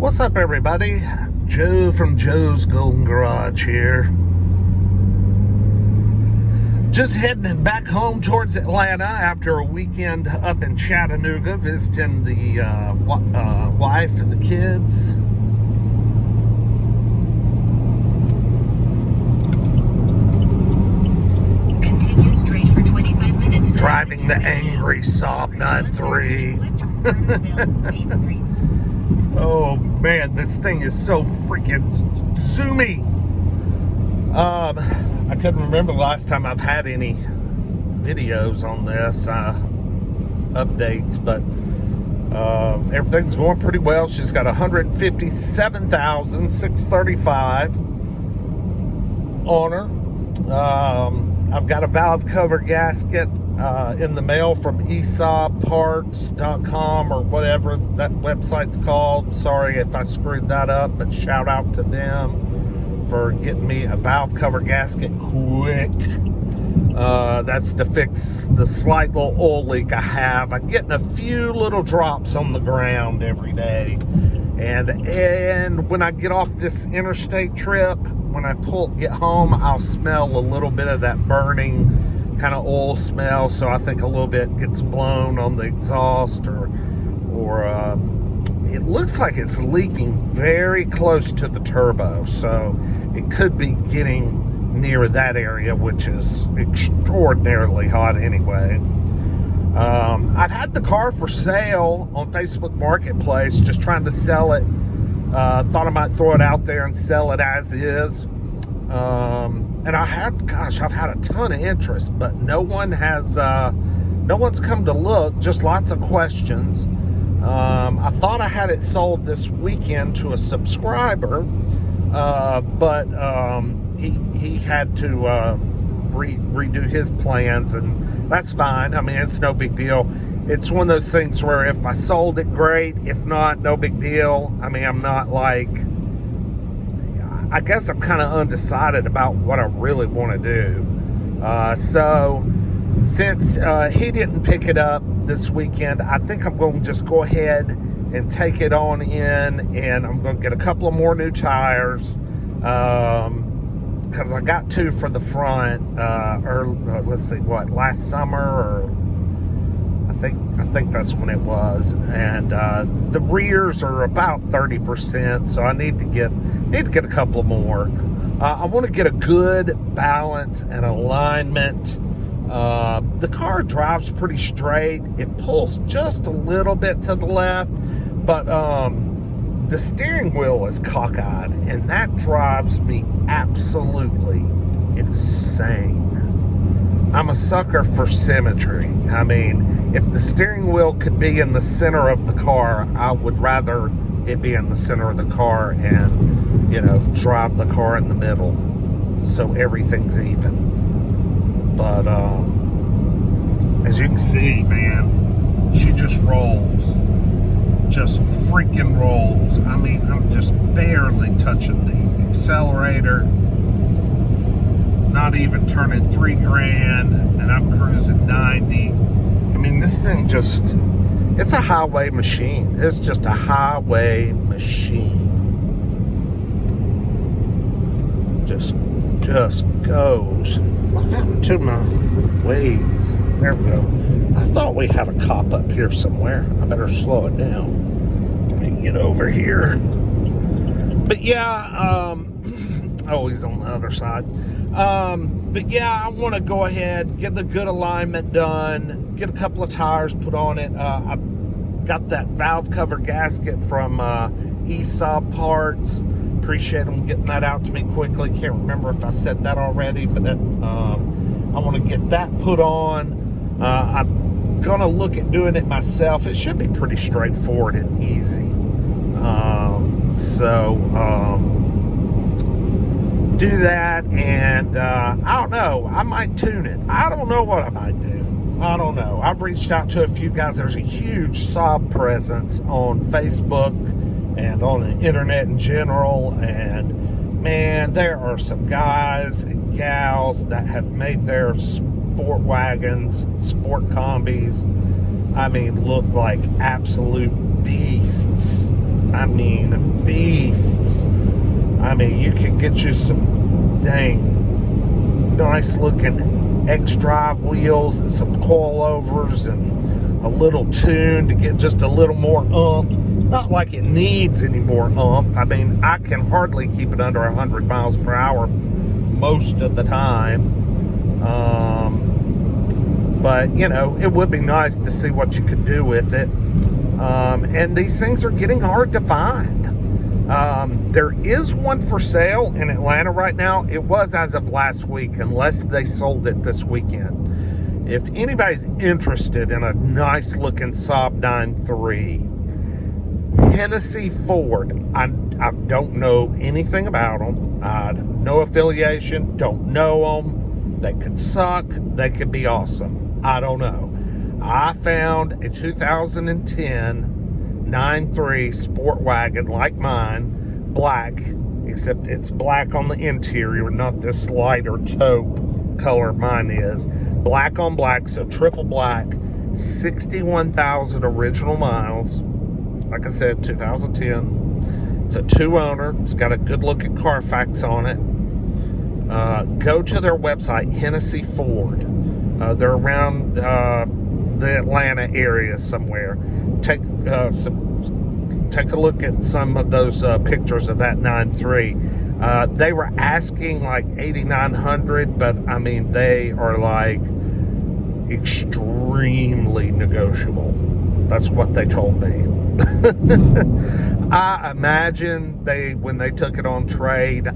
What's up, everybody? Joe from Joe's Golden Garage here. Just heading back home towards Atlanta after a weekend up in Chattanooga visiting the wife and the kids. Continue straight for 25 minutes. Driving the angry Saab 9.3. Oh man, this thing is so freaking zoomy. I couldn't remember the last time I've had any videos on this updates, but everything's going pretty well. She's got 157,635 on her. I've got a valve cover gasket in the mail from saabparts.com or whatever that website's called. Sorry if I screwed that up, but shout out to them for getting me a valve cover gasket quick. That's to fix the slight little oil leak I have. I'm getting a few little drops on the ground every day. And when I get off this interstate trip, when I get home, I'll smell a little bit of that burning kind of oil smell. So I think a little bit gets blown on the exhaust, or it looks like it's leaking very close to the turbo. So it could be getting near that area, which is extraordinarily hot anyway. I've had the car for sale on Facebook Marketplace, just trying to sell it. Thought I might throw it out there and sell it as is. And I've had a ton of interest, but no one's come to look, just lots of questions. I thought I had it sold this weekend to a subscriber, but he had to redo his plans, and that's fine. I mean, it's no big deal. It's one of those things where if I sold it, great. If not, no big deal. I mean, I'm not like, I guess I'm kind of undecided about what I really want to do. So since he didn't pick it up this weekend, I think I'm going to just go ahead and take it on in, and I'm going to get a couple of more new tires. Because I got two for the front, let's see, last summer, or I think that's when it was, and the rears are about 30%, so I need to get a couple more. I want to get a good balance and alignment. The car drives pretty straight. It pulls just a little bit to the left, but the steering wheel is cockeyed, and that drives me absolutely insane. I'm a sucker for symmetry. I mean, if the steering wheel could be in the center of the car, I would rather it be in the center of the car and, drive the car in the middle so everything's even. But as you can see, man, she just rolls. Just freaking rolls. I mean, I'm just barely touching the accelerator. Not even turning $3,000, and I'm cruising 90. I mean, this thing it's a highway machine. It's just a highway machine. Just goes. What happened to my Waze? There we go. I thought we had a cop up here somewhere. I better slow it down. Let me get over here. But yeah, oh, he's on the other side. But yeah, I want to go ahead, get the good alignment done, get a couple of tires put on it. I got that valve cover gasket from Saab Parts. Appreciate them getting that out to me quickly. Can't remember if I said that already, but that I want to get that put on. I'm gonna look at doing it myself. It should be pretty straightforward and easy. Do that, and I don't know, I might tune it. I don't know what I might do. I don't know. I've reached out to a few guys. There's a huge Saab presence on Facebook and on the internet in general, and man, there are some guys and gals that have made their sport wagons, sport combis, I mean, look like absolute beasts. I mean, beasts. I mean, you could get you some dang nice looking X-Drive wheels and some coilovers and a little tune to get just a little more oomph. Not like it needs any more oomph. I mean, I can hardly keep it under 100 miles per hour most of the time. But, you know, it would be nice to see what you could do with it. And these things are getting hard to find. There is one for sale in Atlanta right now. It was as of last week, unless they sold it this weekend. If anybody's interested in a nice looking Saab 9.3, Hennessy Ford, I don't know anything about them. No affiliation, don't know them. They could suck, they could be awesome. I don't know. I found a 2010 9.3 sport wagon like mine, black, except it's black on the interior, not this lighter taupe color mine is. Black on black, so triple black, 61,000 original miles. Like I said, 2010. It's a 2-owner. It's got a good looking Carfax on it. Go to their website, Hennessy Ford. They're around the Atlanta area somewhere. Take a look at some of those pictures of that 9.3. They were asking like $8,900, but I mean they are like extremely negotiable. That's what they told me. I imagine when they took it on trade,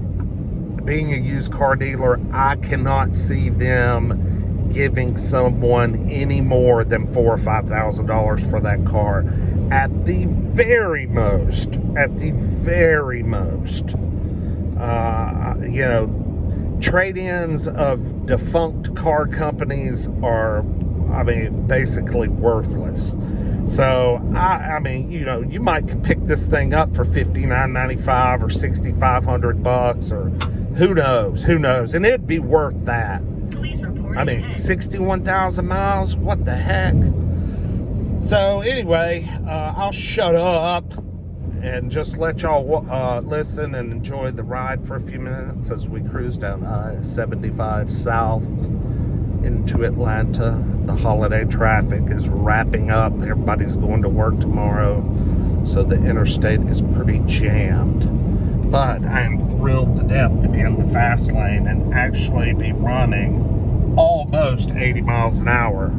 being a used car dealer, I cannot see them giving someone any more than $4,000 or $5,000 for that car. At the very most, you know, trade-ins of defunct car companies are, I mean, basically worthless. So, I mean, you know, you might pick this thing up for $5,995 or $6,500 or who knows, and it'd be worth that. Police report I mean, ahead. 61,000 miles, what the heck? So anyway, I'll shut up and just let y'all listen and enjoy the ride for a few minutes as we cruise down I-75 south into Atlanta. The holiday traffic is wrapping up. Everybody's going to work tomorrow, so the interstate is pretty jammed. But I am thrilled to death to be in the fast lane and actually be running almost 80 miles an hour.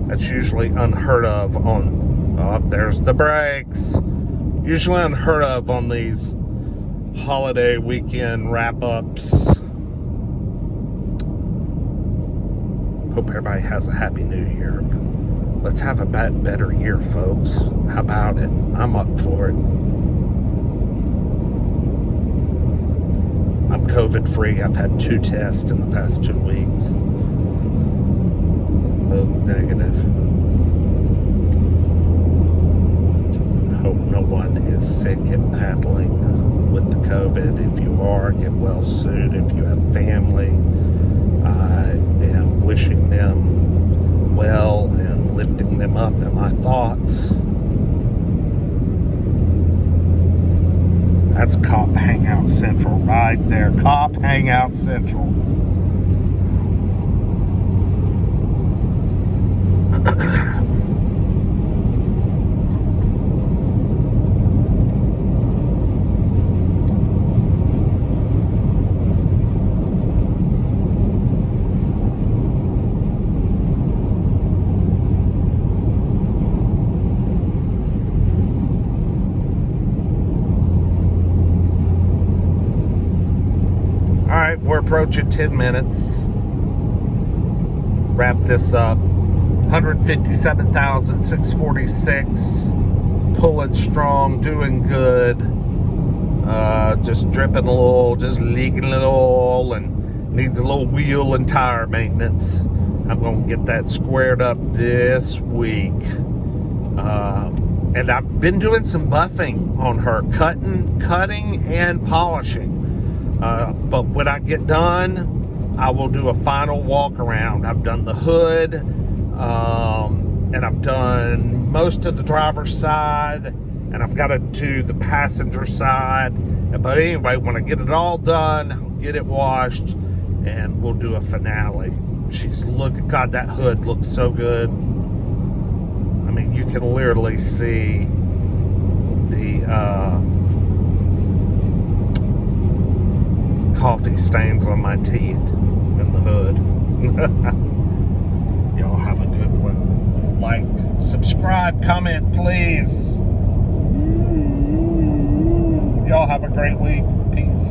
That's usually unheard of on, there's the brakes. Usually unheard of on these holiday weekend wrap-ups. Hope everybody has a happy new year. Let's have a better year, folks. How about it? I'm up for it. I'm COVID-free. I've had 2 tests in the past 2 weeks. Both negative. Hope no one is sick and battling with the COVID. If you are, get well soon. If you have family, I am wishing them well and lifting them up in my thoughts. That's Cop Hangout Central right there. Cop Hangout Central. Alright, we're approaching 10 minutes. Wrap this up. 157,646. Pulling strong, doing good. Just dripping a little, just leaking a little oil, and needs a little wheel and tire maintenance. I'm going to get that squared up this week. And I've been doing some buffing on her, cutting and polishing. But when I get done, I will do a final walk around. I've done the hood, and I've done most of the driver's side, and and I've got to do the passenger side. But anyway, when I get it all done, I'll get it washed, and we'll do a finale. God, that hood looks so good. I mean, you can literally see the coffee stains on my teeth in the hood. Y'all have a good one. Like, subscribe, comment, please. Y'all have a great week. Peace.